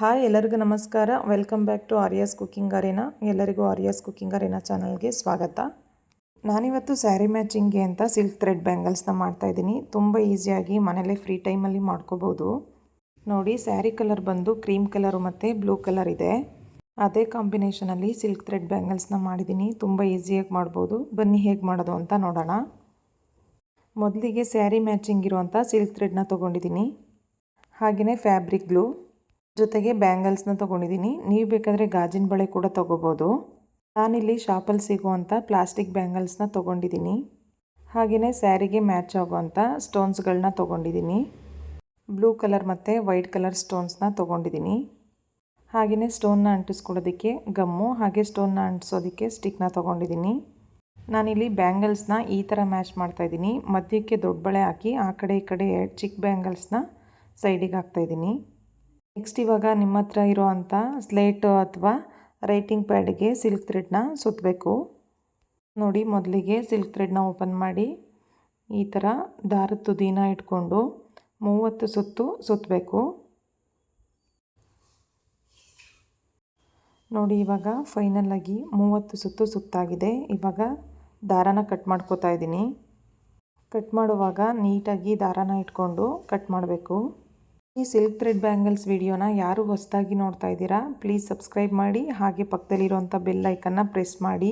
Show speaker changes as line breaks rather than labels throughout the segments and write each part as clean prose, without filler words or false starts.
Hi ಎಲ್ಲರಿಗೂ ನಮಸ್ಕಾರ. Welcome back to Arya's cooking arena. ಎಲ್ಲರಿಗೂ ಆರ್ಯಾಸ್ ಕುಕಿಂಗ್ ಅರೇನಾ ಚಾನಲ್ಗೆ ಸ್ವಾಗತ. ನಾನಿವತ್ತು ಸ್ಯಾರಿ ಮ್ಯಾಚಿಂಗ್ಗೆ ಅಂತ ಸಿಲ್ಕ್ ಥ್ರೆಡ್ ಬ್ಯಾಂಗಲ್ಸ್ನ ಮಾಡ್ತಾಯಿದ್ದೀನಿ. ತುಂಬ ಈಸಿಯಾಗಿ ಮನೇಲೇ ಫ್ರೀ ಟೈಮಲ್ಲಿ ಮಾಡ್ಕೋಬೋದು. ನೋಡಿ, ಸ್ಯಾರಿ ಕಲರ್ ಬಂದು ಕ್ರೀಮ್ ಕಲರು ಮತ್ತು ಬ್ಲೂ ಕಲರ್ ಇದೆ. ಅದೇ ಕಾಂಬಿನೇಷನಲ್ಲಿ ಸಿಲ್ಕ್ ಥ್ರೆಡ್ ಬ್ಯಾಂಗಲ್ಸ್ನ ಮಾಡಿದ್ದೀನಿ. ತುಂಬ ಈಸಿಯಾಗಿ ಮಾಡ್ಬೋದು. ಬನ್ನಿ ಹೇಗೆ ಮಾಡೋದು ಅಂತ ನೋಡೋಣ. ಮೊದಲಿಗೆ ಸ್ಯಾರಿ ಮ್ಯಾಚಿಂಗ್ ಇರುವಂಥ ಸಿಲ್ಕ್ ಥ್ರೆಡ್ನ ತೊಗೊಂಡಿದ್ದೀನಿ. ಹಾಗೆಯೇ ಫ್ಯಾಬ್ರಿಕ್ ಗ್ಲೂ ಜೊತೆಗೆ ಬ್ಯಾಂಗಲ್ಸ್ನ ತೊಗೊಂಡಿದ್ದೀನಿ. ನೀವು ಬೇಕಾದರೆ ಗಾಜಿನ ಬಳೆ ಕೂಡ ತೊಗೋಬೋದು. ನಾನಿಲ್ಲಿ ಶಾಪಲ್ಲಿ ಸಿಗುವಂಥ ಪ್ಲಾಸ್ಟಿಕ್ ಬ್ಯಾಂಗಲ್ಸ್ನ ತೊಗೊಂಡಿದ್ದೀನಿ. ಹಾಗೆಯೇ ಸ್ಯಾರಿಗೆ ಮ್ಯಾಚ್ ಆಗುವಂಥ ಸ್ಟೋನ್ಸ್ಗಳನ್ನ ತೊಗೊಂಡಿದ್ದೀನಿ. ಬ್ಲೂ ಕಲರ್ ಮತ್ತು ವೈಟ್ ಕಲರ್ ಸ್ಟೋನ್ಸ್ನ ತೊಗೊಂಡಿದ್ದೀನಿ. ಹಾಗೆಯೇ ಸ್ಟೋನ್ನ ಅಂಟಿಸ್ಕೊಳ್ಳೋದಕ್ಕೆ ಗಮ್ಮು, ಹಾಗೆ ಸ್ಟೋನ್ನ ಅಂಟಿಸೋದಕ್ಕೆ ಸ್ಟಿಕ್ನ ತೊಗೊಂಡಿದ್ದೀನಿ. ನಾನಿಲ್ಲಿ ಬ್ಯಾಂಗಲ್ಸ್ನ ಈ ಥರ ಮ್ಯಾಚ್ ಮಾಡ್ತಾಯಿದ್ದೀನಿ. ಮಧ್ಯಕ್ಕೆ ದೊಡ್ಡ ಬಳೆ ಹಾಕಿ ಆ ಕಡೆ ಈ ಕಡೆ ಚಿಕ್ಕ ಬ್ಯಾಂಗಲ್ಸ್ನ ಸೈಡಿಗೆ ಹಾಕ್ತಾಯಿದ್ದೀನಿ. ನೆಕ್ಸ್ಟ್ ಇವಾಗ ನಿಮ್ಮ ಹತ್ರ ಇರೋವಂಥ ಸ್ಲೇಟು ಅಥವಾ ರೈಟಿಂಗ್ ಪ್ಯಾಡಿಗೆ ಸಿಲ್ಕ್ ಥ್ರೆಡ್ನ ಸುತ್ತಬೇಕು. ನೋಡಿ, ಮೊದಲಿಗೆ ಸಿಲ್ಕ್ ಥ್ರೆಡ್ನ ಓಪನ್ ಮಾಡಿ ಈ ಥರ ದಾರದ ತುದಿನ ಇಟ್ಕೊಂಡು 30 ಸುತ್ತು ಸುತ್ತಬೇಕು. ನೋಡಿ, ಇವಾಗ ಫೈನಲಾಗಿ 30 ಸುತ್ತು ಸುತ್ತಾಗಿದೆ. ಇವಾಗ ದಾರಾನ ಕಟ್ ಮಾಡ್ಕೋತಾ ಇದ್ದೀನಿ. ಕಟ್ ಮಾಡುವಾಗ ನೀಟಾಗಿ ದಾರಾನ ಇಟ್ಕೊಂಡು ಕಟ್ ಮಾಡಬೇಕು. ಈ ಸಿಲ್ಕ್ ಥ್ರೆಡ್ ಬ್ಯಾಂಗಲ್ಸ್ ವಿಡಿಯೋನ ಯಾರು ಹೊಸದಾಗಿ ನೋಡ್ತಾ ಇದ್ದೀರಾ, ಪ್ಲೀಸ್ ಸಬ್ಸ್ಕ್ರೈಬ್ ಮಾಡಿ, ಹಾಗೆ ಪಕ್ಕದಲ್ಲಿರುವಂಥ ಬೆಲ್ ಐಕನ್ನ ಪ್ರೆಸ್ ಮಾಡಿ.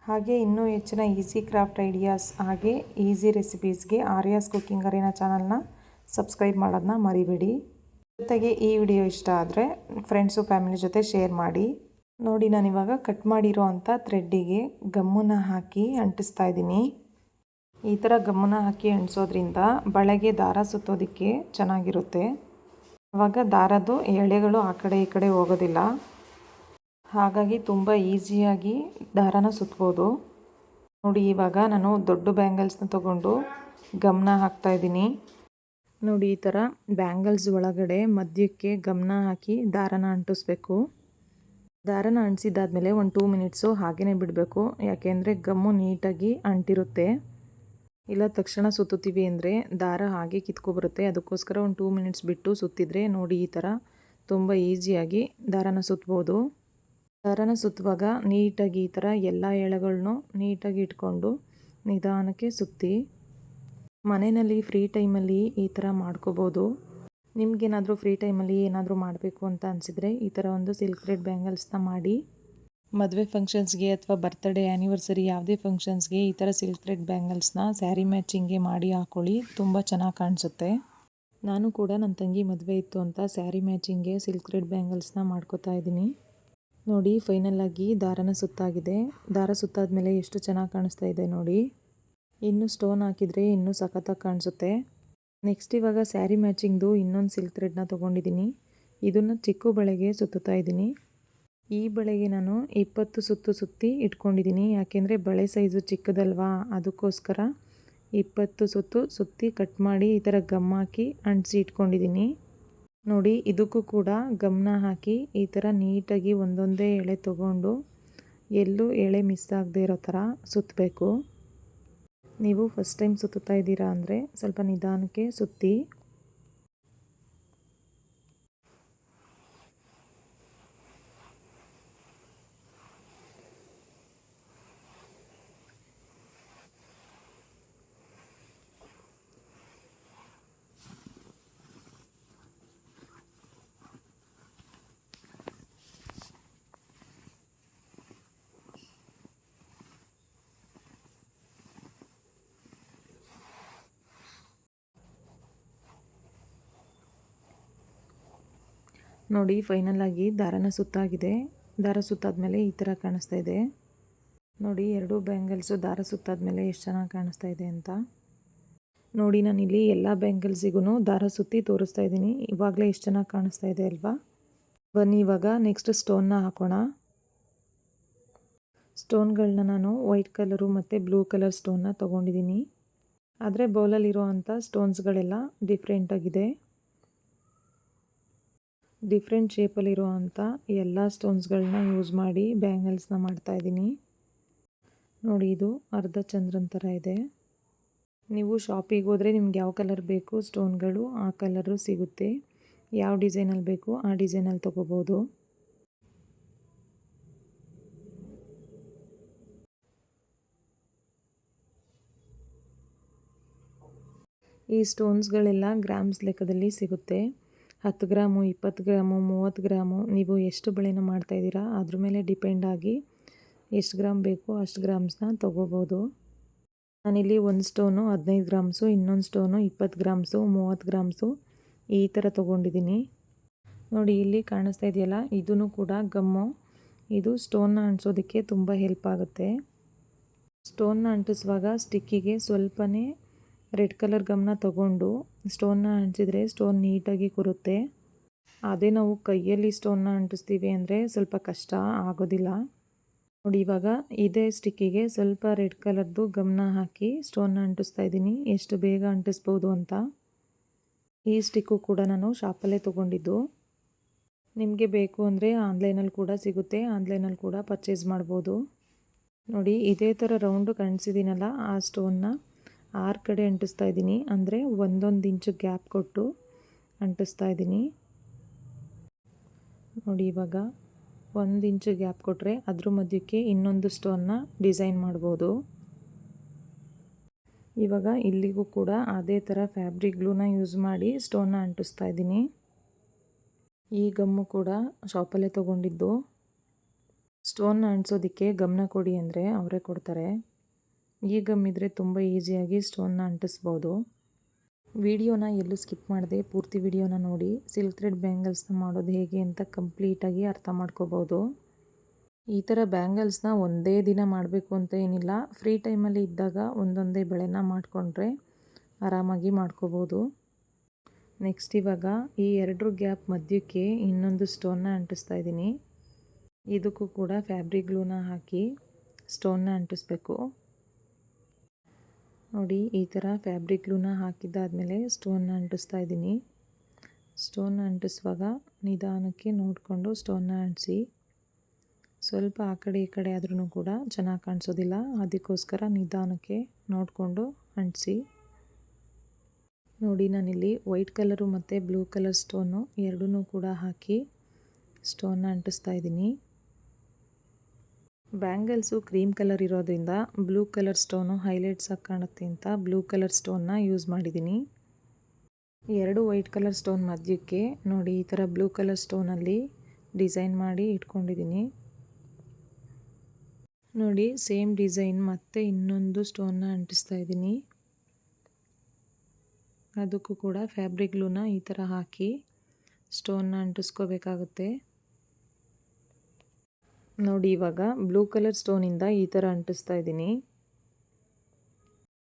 ಹಾಗೆ ಇನ್ನೂ ಹೆಚ್ಚಿನ ಈಸಿ ಕ್ರಾಫ್ಟ್ ಐಡಿಯಾಸ್ ಹಾಗೆ ಈಸಿ ರೆಸಿಪೀಸ್ಗೆ ಆರ್ಯಾಸ್ ಕುಕಿಂಗ್ ಅರೇನಾ ಚಾನಲ್ನ ಸಬ್ಸ್ಕ್ರೈಬ್ ಮಾಡೋದನ್ನ ಮರಿಬೇಡಿ. ಜೊತೆಗೆ ಈ ವಿಡಿಯೋ ಇಷ್ಟ ಆದರೆ ಫ್ರೆಂಡ್ಸು ಫ್ಯಾಮಿಲಿ ಜೊತೆ ಶೇರ್ ಮಾಡಿ. ನೋಡಿ, ನಾನಿವಾಗ ಕಟ್ ಮಾಡಿರೋ ಅಂಥ ಥ್ರೆಡ್ಡಿಗೆ ಗಮ್ಮನ್ನ ಹಾಕಿ ಅಂಟಿಸ್ತಾ ಇದ್ದೀನಿ. ಈ ಥರ ಗಮ್ಮನ ಹಾಕಿ ಅಂಟಿಸೋದ್ರಿಂದ ಬಳೆಗೆ ದಾರ ಸುತ್ತೋದಕ್ಕೆ ಚೆನ್ನಾಗಿರುತ್ತೆ. ಆವಾಗ ದಾರದ್ದು ಎಳೆಗಳು ಆ ಕಡೆ ಈ ಕಡೆ ಹೋಗೋದಿಲ್ಲ. ಹಾಗಾಗಿ ತುಂಬ ಈಸಿಯಾಗಿ ದಾರಾನ ಸುತ್ಬೋದು. ನೋಡಿ, ಇವಾಗ ನಾನು ದೊಡ್ಡ ಬ್ಯಾಂಗಲ್ಸ್ನ ತೊಗೊಂಡು ಗಮನ ಹಾಕ್ತಾಯಿದ್ದೀನಿ. ನೋಡಿ, ಈ ಥರ ಬ್ಯಾಂಗಲ್ಸ್ ಒಳಗಡೆ ಮಧ್ಯಕ್ಕೆ ಗಮನ ಹಾಕಿ ದಾರಾನ ಅಂಟಿಸ್ಬೇಕು. ದಾರಾನ ಅಂಟಿಸಿದ್ದಾದಮೇಲೆ ಒಂದು 2 ಮಿನಿಟ್ಸು ಹಾಗೇ ಬಿಡಬೇಕು. ಯಾಕೆಂದರೆ ಗಮ್ಮು ನೀಟಾಗಿ ಅಂಟಿರುತ್ತೆ. ಇಲ್ಲ ತಕ್ಷಣ ಸುತ್ತುತ್ತೀವಿ ಅಂದರೆ ದಾರ ಹಾಗೆ ಕಿತ್ಕೊಬರುತ್ತೆ. ಅದಕ್ಕೋಸ್ಕರ ಒಂದು 2 ಮಿನಿಟ್ಸ್ ಬಿಟ್ಟು ಸುತ್ತಿದರೆ ನೋಡಿ, ಈ ಥರ ತುಂಬ ಈಸಿಯಾಗಿ ದಾರಾನ ಸುತ್ತಬೋದು. ದಾರಾನ ಸುತ್ತುವಾಗ ನೀಟಾಗಿ ಈ ಥರ ಎಲ್ಲ ಎಳೆಗಳನ್ನು ನೀಟಾಗಿ ಇಟ್ಕೊಂಡು ನಿಧಾನಕ್ಕೆ ಸುತ್ತಿ. ಮನೆಯಲ್ಲಿ ಫ್ರೀ ಟೈಮಲ್ಲಿ ಈ ಥರ ಮಾಡ್ಕೋಬೋದು. ನಿಮಗೇನಾದರೂ ಫ್ರೀ ಟೈಮಲ್ಲಿ ಏನಾದರೂ ಮಾಡಬೇಕು ಅಂತ ಅನಿಸಿದರೆ ಈ ಥರ ಒಂದು ಸಿಲ್ಕ್ ಥ್ರೆಡ್ ಬ್ಯಾಂಗಲ್ಸ್ನ ಮಾಡಿ. ಮದುವೆ ಫಂಕ್ಷನ್ಸ್ಗೆ ಅಥವಾ ಬರ್ತ್ಡೇ ಆ್ಯನಿವರ್ಸರಿ ಯಾವುದೇ ಫಂಕ್ಷನ್ಸ್ಗೆ ಈ ಥರ ಸಿಲ್ಕ್ ಥ್ರೆಡ್ ಬ್ಯಾಂಗಲ್ಸ್ನ ಸ್ಯಾರಿ ಮ್ಯಾಚಿಂಗ್ಗೆ ಮಾಡಿ ಹಾಕ್ಕೊಳ್ಳಿ. ತುಂಬ ಚೆನ್ನಾಗಿ ಕಾಣಿಸುತ್ತೆ. ನಾನು ಕೂಡ ನನ್ನ ತಂಗಿ ಮದುವೆ ಇತ್ತು ಅಂತ ಸ್ಯಾರಿ ಮ್ಯಾಚಿಂಗ್ಗೆ ಸಿಲ್ಕ್ ಥ್ರೆಡ್ ಬ್ಯಾಂಗಲ್ಸ್ನ ಮಾಡ್ಕೋತಾ ಇದ್ದೀನಿ. ನೋಡಿ, ಫೈನಲಾಗಿ ದಾರನ ಸುತ್ತಾಗಿದೆ. ದಾರ ಸುತ್ತಾದ್ಮೇಲೆ ಎಷ್ಟು ಚೆನ್ನಾಗಿ ಕಾಣಿಸ್ತಾ ಇದೆ ನೋಡಿ. ಇನ್ನೂ ಸ್ಟೋನ್ ಹಾಕಿದರೆ ಇನ್ನೂ ಸಖತ್ತಾಗಿ ಕಾಣಿಸುತ್ತೆ. ನೆಕ್ಸ್ಟ್ ಇವಾಗ ಸ್ಯಾರಿ ಮ್ಯಾಚಿಂಗ್ದು ಇನ್ನೊಂದು ಸಿಲ್ಕ್ ಥ್ರೆಡ್ನ ತೊಗೊಂಡಿದ್ದೀನಿ. ಇದನ್ನು ಚಿಕ್ಕ ಬಳೆಗೆ ಸುತ್ತುತ್ತಾ ಇದ್ದೀನಿ. ಈ ಬಳೆಗೆ ನಾನು 20 ಸುತ್ತು ಸುತ್ತಿ ಇಟ್ಕೊಂಡಿದ್ದೀನಿ. ಯಾಕೆಂದರೆ ಬಳೆ ಸೈಜು ಚಿಕ್ಕದಲ್ವಾ, ಅದಕ್ಕೋಸ್ಕರ 20 ಸುತ್ತು ಸುತ್ತಿ ಕಟ್ ಮಾಡಿ ಈ ಥರ ಗಮ್ ಹಾಕಿ ಅಂಟಿಸಿ ಇಟ್ಕೊಂಡಿದ್ದೀನಿ. ನೋಡಿ, ಇದಕ್ಕೂ ಕೂಡ ಗಮ್ನ ಹಾಕಿ ಈ ಥರ ನೀಟಾಗಿ ಒಂದೊಂದೇ ಎಳೆ ತೊಗೊಂಡು ಎಲ್ಲೂ ಎಳೆ ಮಿಸ್ ಆಗದೆ ಇರೋ ಥರ ಸುತ್ತಬೇಕು. ನೀವು ಫಸ್ಟ್ ಟೈಮ್ ಸುತ್ತುತ್ತಾ ಇದ್ದೀರಾ ಅಂದರೆ ಸ್ವಲ್ಪ ನಿಧಾನಕ್ಕೆ ಸುತ್ತಿ. ನೋಡಿ, ಫೈನಲಾಗಿ ದಾರಾನ ಸುತ್ತಾಗಿದೆ. ದಾರ ಸುತ್ತಾದ್ಮೇಲೆ ಈ ಥರ ಕಾಣಿಸ್ತಾ ಇದೆ. ನೋಡಿ, 2 ಬ್ಯಾಂಗಲ್ಸು ದಾರ ಸುತ್ತಾದ್ಮೇಲೆ ಎಷ್ಟು ಚೆನ್ನಾಗಿ ಕಾಣಿಸ್ತಾ ಇದೆ ಅಂತ. ನೋಡಿ, ನಾನಿಲ್ಲಿ ಎಲ್ಲ ಬ್ಯಾಂಗಲ್ಸಿಗೂ ದಾರ ಸುತ್ತಿ ತೋರಿಸ್ತಾ ಇದ್ದೀನಿ. ಇವಾಗಲೇ ಎಷ್ಟು ಚೆನ್ನಾಗಿ ಕಾಣಿಸ್ತಾ ಇದೆ ಅಲ್ವಾ. ಬನ್ನಿ ಇವಾಗ ನೆಕ್ಸ್ಟ್ ಸ್ಟೋನ್ನ ಹಾಕೋಣ. ಸ್ಟೋನ್ಗಳನ್ನ ನಾನು ವೈಟ್ ಕಲರು ಮತ್ತು ಬ್ಲೂ ಕಲರ್ ಸ್ಟೋನ್ನ ತೊಗೊಂಡಿದ್ದೀನಿ. ಆದರೆ ಬೌಲಲ್ಲಿರೋ ಅಂಥ ಸ್ಟೋನ್ಸ್ಗಳೆಲ್ಲ ಡಿಫ್ರೆಂಟಾಗಿದೆ. ಡಿಫ್ರೆಂಟ್ ಶೇಪಲ್ಲಿರೋ ಅಂಥ ಎಲ್ಲ ಸ್ಟೋನ್ಸ್ಗಳನ್ನ ಯೂಸ್ ಮಾಡಿ ಬ್ಯಾಂಗಲ್ಸ್ನ ಮಾಡ್ತಾಯಿದ್ದೀನಿ. ನೋಡಿ, ಇದು ಅರ್ಧ ಚಂದ್ರನ ಥರ ಇದೆ. ನೀವು ಶಾಪಿಗೆ ಹೋದರೆ ನಿಮ್ಗೆ ಯಾವ ಕಲರ್ ಬೇಕು ಸ್ಟೋನ್ಗಳು ಆ ಕಲರು ಸಿಗುತ್ತೆ. ಯಾವ ಡಿಸೈನಲ್ಲಿ ಬೇಕು ಆ ಡಿಸೈನಲ್ಲಿ ತೊಗೋಬೋದು. ಈ ಸ್ಟೋನ್ಸ್ಗಳೆಲ್ಲ ಗ್ರಾಮ್ಸ್ ಲೆಕ್ಕದಲ್ಲಿ ಸಿಗುತ್ತೆ. 10 ಗ್ರಾಮು, 20 ಗ್ರಾಮು, 30 ಗ್ರಾಮು, ನೀವು ಎಷ್ಟು ಬಳೆನ ಮಾಡ್ತಾಯಿದ್ದೀರಾ ಅದ್ರ ಮೇಲೆ ಡಿಪೆಂಡ್ ಆಗಿ ಎಷ್ಟು ಗ್ರಾಮ್ ಬೇಕೋ ಅಷ್ಟು ಗ್ರಾಮ್ಸ್ನ ತೊಗೋಬೋದು. ನಾನಿಲ್ಲಿ ಒಂದು ಸ್ಟೋನು 15 ಗ್ರಾಮ್ಸು, ಇನ್ನೊಂದು ಸ್ಟೋನು 20 ಗ್ರಾಮ್ಸು, 30 ಗ್ರಾಮ್ಸು ಈ ಥರ ತೊಗೊಂಡಿದ್ದೀನಿ. ನೋಡಿ ಇಲ್ಲಿ ಕಾಣಿಸ್ತಾ ಇದೆಯಲ್ಲ, ಇದೂ ಕೂಡ ಗಮ್ಮು. ಇದು ಸ್ಟೋನ್ನ ಅಂಟಿಸೋದಕ್ಕೆ ತುಂಬ ಹೆಲ್ಪ್ ಆಗುತ್ತೆ. ಸ್ಟೋನ್ನ ಅಂಟಿಸುವಾಗ ಸ್ಟಿಕ್ಕಿಗೆ ಸ್ವಲ್ಪನೇ ರೆಡ್ ಕಲರ್ ಗಮ್ನ ತೊಗೊಂಡು ಸ್ಟೋನ್ನ ಅಂಟಿಸಿದ್ರೆ ಸ್ಟೋನ್ ನೀಟಾಗಿ ಕೂರುತ್ತೆ. ಅದೇ ನಾವು ಕೈಯಲ್ಲಿ ಸ್ಟೋನ್ನ ಅಂಟಿಸ್ತೀವಿ ಅಂದರೆ ಸ್ವಲ್ಪ ಕಷ್ಟ ಆಗೋದಿಲ್ಲ. ನೋಡಿ ಇವಾಗ ಇದೇ ಸ್ಟಿಕ್ಕಿಗೆ ಸ್ವಲ್ಪ ರೆಡ್ ಕಲರ್ದು ಗಮ್ನ ಹಾಕಿ ಸ್ಟೋನ್ನ ಅಂಟಿಸ್ತಾ ಇದ್ದೀನಿ, ಎಷ್ಟು ಬೇಗ ಅಂಟಿಸ್ಬೋದು ಅಂತ. ಈ ಸ್ಟಿಕ್ಕು ಕೂಡ ನಾನು ಶಾಪಲ್ಲೇ ತೊಗೊಂಡಿದ್ದು. ನಿಮಗೆ ಬೇಕು ಅಂದರೆ ಆನ್ಲೈನಲ್ಲಿ ಕೂಡ ಸಿಗುತ್ತೆ, ಆನ್ಲೈನಲ್ಲಿ ಕೂಡ ಪರ್ಚೇಸ್ ಮಾಡ್ಬೋದು. ನೋಡಿ ಇದೇ ಥರ ರೌಂಡು ಅಂಟಿಸಿದ್ದೀನಲ್ಲ, ಆ ಸ್ಟೋನ್ನ 6 ಕಡೆ ಅಂಟಿಸ್ತಾ ಇದ್ದೀನಿ. ಅಂದರೆ 1 ಇಂಚು ಗ್ಯಾಪ್ ಕೊಟ್ಟು ಅಂಟಿಸ್ತಾ ಇದ್ದೀನಿ. ನೋಡಿ ಇವಾಗ 1 ಇಂಚು ಗ್ಯಾಪ್ ಕೊಟ್ಟರೆ ಅದ್ರ ಮಧ್ಯಕ್ಕೆ ಇನ್ನೊಂದು ಸ್ಟೋನ್ನ ಡಿಸೈನ್ ಮಾಡ್ಬೋದು. ಇವಾಗ ಇಲ್ಲಿಗೂ ಕೂಡ ಅದೇ ಥರ ಫ್ಯಾಬ್ರಿಕ್ ಗ್ಲೂನ ಯೂಸ್ ಮಾಡಿ ಸ್ಟೋನ್ನ ಅಂಟಿಸ್ತಾ ಇದ್ದೀನಿ. ಈ ಗಮ್ಮು ಕೂಡ ಶಾಪಲ್ಲೇ ತೊಗೊಂಡಿದ್ದು. ಸ್ಟೋನ್ನ ಅಂಟಿಸೋದಕ್ಕೆ ಗಮ್ನ ಕೊಡಿ ಅಂದರೆ ಅವರೇ ಕೊಡ್ತಾರೆ. ಈ ಗಮ್ ಇದ್ದರೆ ತುಂಬ ಈಸಿಯಾಗಿ ಸ್ಟೋನ್ನ ಅಂಟಿಸ್ಬೋದು. ವಿಡಿಯೋನ ಎಲ್ಲೂ ಸ್ಕಿಪ್ ಮಾಡದೆ ಪೂರ್ತಿ ವಿಡಿಯೋನ ನೋಡಿ ಸಿಲ್ಕ್ ಥ್ರೆಡ್ ಬ್ಯಾಂಗಲ್ಸ್ನ ಮಾಡೋದು ಹೇಗೆ ಅಂತ ಕಂಪ್ಲೀಟಾಗಿ ಅರ್ಥ ಮಾಡ್ಕೋಬೋದು. ಈ ಥರ ಬ್ಯಾಂಗಲ್ಸ್ನ ಒಂದೇ ದಿನ ಮಾಡಬೇಕು ಅಂತ ಏನಿಲ್ಲ, ಫ್ರೀ ಟೈಮಲ್ಲಿ ಇದ್ದಾಗ ಒಂದೊಂದೇ ಬೆಳೆನ ಮಾಡಿಕೊಂಡ್ರೆ ಆರಾಮಾಗಿ ಮಾಡ್ಕೋಬೋದು. ನೆಕ್ಸ್ಟ್ ಇವಾಗ ಈ 2 ಗ್ಯಾಪ್ ಮಧ್ಯಕ್ಕೆ ಇನ್ನೊಂದು ಸ್ಟೋನ್ನ ಅಂಟಿಸ್ತಾ ಇದ್ದೀನಿ. ಇದಕ್ಕೂ ಕೂಡ ಫ್ಯಾಬ್ರಿಕ್ ಗ್ಲೂನ ಹಾಕಿ ಸ್ಟೋನ್ನ ಅಂಟಿಸ್ಬೇಕು. ನೋಡಿ ಈ ಥರ ಫ್ಯಾಬ್ರಿಕ್ ಗ್ಲೂನ ಹಾಕಿದ್ದಾದಮೇಲೆ ಸ್ಟೋನ್ನ ಅಂಟಿಸ್ತಾ ಇದ್ದೀನಿ. ಸ್ಟೋನ್ನ ಅಂಟಿಸುವಾಗ ನಿಧಾನಕ್ಕೆ ನೋಡಿಕೊಂಡು ಸ್ಟೋನ್ನ ಅಂಟಿಸಿ. ಸ್ವಲ್ಪ ಆ ಕಡೆ ಈ ಕಡೆ ಆದ್ರೂ ಕೂಡ ಚೆನ್ನಾಗಿ ಕಾಣಿಸೋದಿಲ್ಲ, ಅದಕ್ಕೋಸ್ಕರ ನಿಧಾನಕ್ಕೆ ನೋಡಿಕೊಂಡು ಅಂಟಿಸಿ. ನೋಡಿ ನಾನಿಲ್ಲಿ ವೈಟ್ ಕಲರು ಮತ್ತು ಬ್ಲೂ ಕಲರ್ ಸ್ಟೋನು ಎರಡೂ ಕೂಡ ಹಾಕಿ ಸ್ಟೋನ್ನ ಅಂಟಿಸ್ತಾ ಇದ್ದೀನಿ. ಬ್ಯಾಂಗಲ್ಸು ಕ್ರೀಮ್ ಕಲರ್ ಇರೋದ್ರಿಂದ ಬ್ಲೂ ಕಲರ್ ಸ್ಟೋನು ಹೈಲೈಟ್ಸ್ ಆಗಿ ಕಾಣುತ್ತೆ ಅಂತ ಬ್ಲೂ ಕಲರ್ ಸ್ಟೋನ್ನ ಯೂಸ್ ಮಾಡಿದ್ದೀನಿ. 2 ವೈಟ್ ಕಲರ್ ಸ್ಟೋನ್ ಮಧ್ಯಕ್ಕೆ ನೋಡಿ ಈ ಥರ ಬ್ಲೂ ಕಲರ್ ಸ್ಟೋನಲ್ಲಿ ಡಿಸೈನ್ ಮಾಡಿ ಇಟ್ಕೊಂಡಿದ್ದೀನಿ. ನೋಡಿ ಸೇಮ್ ಡಿಸೈನ್ ಮತ್ತೆ ಇನ್ನೊಂದು ಸ್ಟೋನ್ನ ಅಂಟಿಸ್ತಾ ಇದ್ದೀನಿ. ಅದಕ್ಕೂ ಕೂಡ ಫ್ಯಾಬ್ರಿಕ್ ಗ್ಲೂನ ಈ ಥರ ಹಾಕಿ ಸ್ಟೋನ್ನ ಅಂಟಿಸ್ಕೋಬೇಕಾಗುತ್ತೆ. ನೋಡಿ ಇವಾಗ ಬ್ಲೂ ಕಲರ್ ಸ್ಟೋನಿಂದ ಈ ಥರ ಅಂಟಿಸ್ತಾ ಇದ್ದೀನಿ.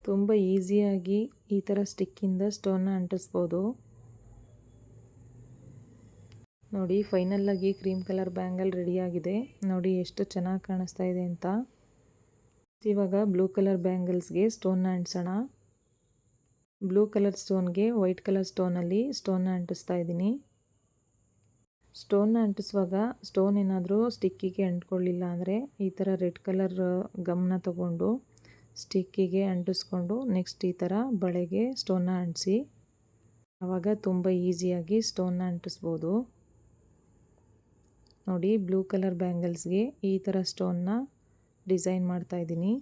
ತುಂಬ ಈಸಿಯಾಗಿ ಈ ಥರ ಸ್ಟಿಕ್ಕಿಂದ ಸ್ಟೋನ್ನ ಅಂಟಿಸ್ಬೋದು. ನೋಡಿ ಫೈನಲ್ಲಾಗಿ ಕ್ರೀಮ್ ಕಲರ್ ಬ್ಯಾಂಗಲ್ ರೆಡಿಯಾಗಿದೆ. ನೋಡಿ ಎಷ್ಟು ಚೆನ್ನಾಗಿ ಕಾಣಿಸ್ತಾ ಇದೆ ಅಂತ. ಇವಾಗ ಬ್ಲೂ ಕಲರ್ ಬ್ಯಾಂಗಲ್ಸ್ಗೆ ಸ್ಟೋನ್ನ ಅಂಟಿಸೋಣ. ಬ್ಲೂ ಕಲರ್ ಸ್ಟೋನ್ಗೆ ವೈಟ್ ಕಲರ್ ಸ್ಟೋನಲ್ಲಿ ಸ್ಟೋನ್ನ ಅಂಟಿಸ್ತಾ ಇದ್ದೀನಿ. ಸ್ಟೋನ್ನ ಅಂಟಿಸುವಾಗ ಸ್ಟೋನ್ ಏನಾದರೂ ಸ್ಟಿಕ್ಕಿಗೆ ಅಂಟ್ಕೊಳ್ಳಿಲ್ಲ ಅಂದರೆ ಈ ಥರ ರೆಡ್ ಕಲರ್ ಗಮ್ನ ತಗೊಂಡು ಸ್ಟಿಕ್ಕಿಗೆ ಅಂಟಿಸ್ಕೊಂಡು ನೆಕ್ಸ್ಟ್ ಈ ಥರ ಬಳೆಗೆ ಸ್ಟೋನ್ನ ಅಂಟಿಸಿ. ಆವಾಗ ತುಂಬ ಈಸಿಯಾಗಿ ಸ್ಟೋನ್ನ ಅಂಟಿಸ್ಬೋದು. ನೋಡಿ ಬ್ಲೂ ಕಲರ್ ಬ್ಯಾಂಗಲ್ಸ್ಗೆ ಈ ಥರ ಸ್ಟೋನ್ನ ಡಿಸೈನ್ ಮಾಡ್ತಾಯಿದ್ದೀನಿ.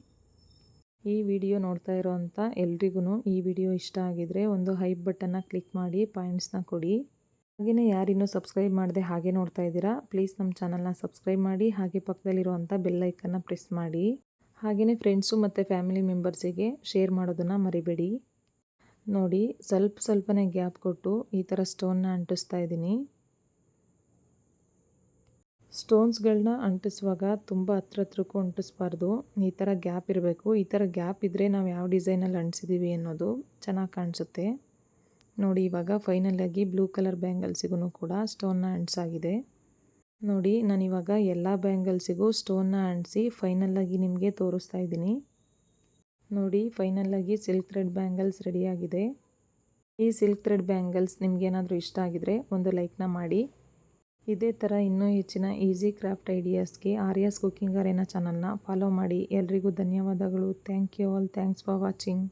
ಈ ವಿಡಿಯೋ ನೋಡ್ತಾ ಇರೋವಂಥ ಎಲ್ರಿಗೂ ಈ ವಿಡಿಯೋ ಇಷ್ಟ ಆಗಿದರೆ ಒಂದು ಹೈಪ್ ಬಟನ್ನ ಕ್ಲಿಕ್ ಮಾಡಿ ಪಾಯಿಂಟ್ಸ್ನ ಕೊಡಿ. ಹಾಗೆಯೇ ಯಾರಿನ್ನೂ ಸಬ್ಸ್ಕ್ರೈಬ್ ಮಾಡದೆ ಹಾಗೆ ನೋಡ್ತಾ ಇದ್ದೀರಾ, ಪ್ಲೀಸ್ ನಮ್ಮ ಚಾನಲ್ನ ಸಬ್ಸ್ಕ್ರೈಬ್ ಮಾಡಿ, ಹಾಗೆ ಪಕ್ಕದಲ್ಲಿರುವಂಥ ಬೆಲ್ ಐಕನ್ನ ಪ್ರೆಸ್ ಮಾಡಿ. ಹಾಗೆಯೇ ಫ್ರೆಂಡ್ಸು ಮತ್ತು ಫ್ಯಾಮಿಲಿ ಮೆಂಬರ್ಸಿಗೆ ಶೇರ್ ಮಾಡೋದನ್ನು ಮರಿಬೇಡಿ. ನೋಡಿ ಸ್ವಲ್ಪನೇ ಗ್ಯಾಪ್ ಕೊಟ್ಟು ಈ ಥರ ಸ್ಟೋನ್ನ ಅಂಟಿಸ್ತಾ ಇದ್ದೀನಿ. ಸ್ಟೋನ್ಸ್ಗಳನ್ನ ಅಂಟಿಸುವಾಗ ತುಂಬ ಹತ್ರಕ್ಕೂ ಅಂಟಿಸ್ಬಾರ್ದು, ಈ ಥರ ಗ್ಯಾಪ್ ಇರಬೇಕು. ಈ ಥರ ಗ್ಯಾಪ್ ಇದ್ದರೆ ನಾವು ಯಾವ ಡಿಸೈನಲ್ಲಿ ಅಂಟಿಸಿದ್ದೀವಿ ಅನ್ನೋದು ಚೆನ್ನಾಗಿ ಕಾಣಿಸುತ್ತೆ. ನೋಡಿ ಇವಾಗ ಫೈನಲಾಗಿ ಬ್ಲೂ ಕಲರ್ ಬ್ಯಾಂಗಲ್ಸಿಗೂ ಕೂಡ ಸ್ಟೋನ್ನ ಅಂಟಿಸಾಗಿದೆ. ನೋಡಿ ನಾನಿವಾಗ ಎಲ್ಲ ಬ್ಯಾಂಗಲ್ಸಿಗೂ ಸ್ಟೋನ್ನ ಅಂಟಿಸಿ ಫೈನಲಾಗಿ ನಿಮಗೆ ತೋರಿಸ್ತಾ ಇದ್ದೀನಿ. ನೋಡಿ ಫೈನಲಾಗಿ ಸಿಲ್ಕ್ ಥ್ರೆಡ್ ಬ್ಯಾಂಗಲ್ಸ್ ರೆಡಿಯಾಗಿದೆ. ಈ ಸಿಲ್ಕ್ ಥ್ರೆಡ್ ಬ್ಯಾಂಗಲ್ಸ್ ನಿಮಗೇನಾದರೂ ಇಷ್ಟ ಆಗಿದರೆ ಒಂದು ಲೈಕ್ನ ಮಾಡಿ. ಇದೇ ಥರ ಇನ್ನೂ ಹೆಚ್ಚಿನ ಈಸಿ ಕ್ರಾಫ್ಟ್ ಐಡಿಯಾಸ್ಗೆ ಆರ್ಯಾಸ್ ಕುಕಿಂಗ್ ಅರೇನಾ ಚಾನಲ್ನ ಫಾಲೋ ಮಾಡಿ. ಎಲ್ರಿಗೂ ಧನ್ಯವಾದಗಳು. Thank you all. Thanks for watching.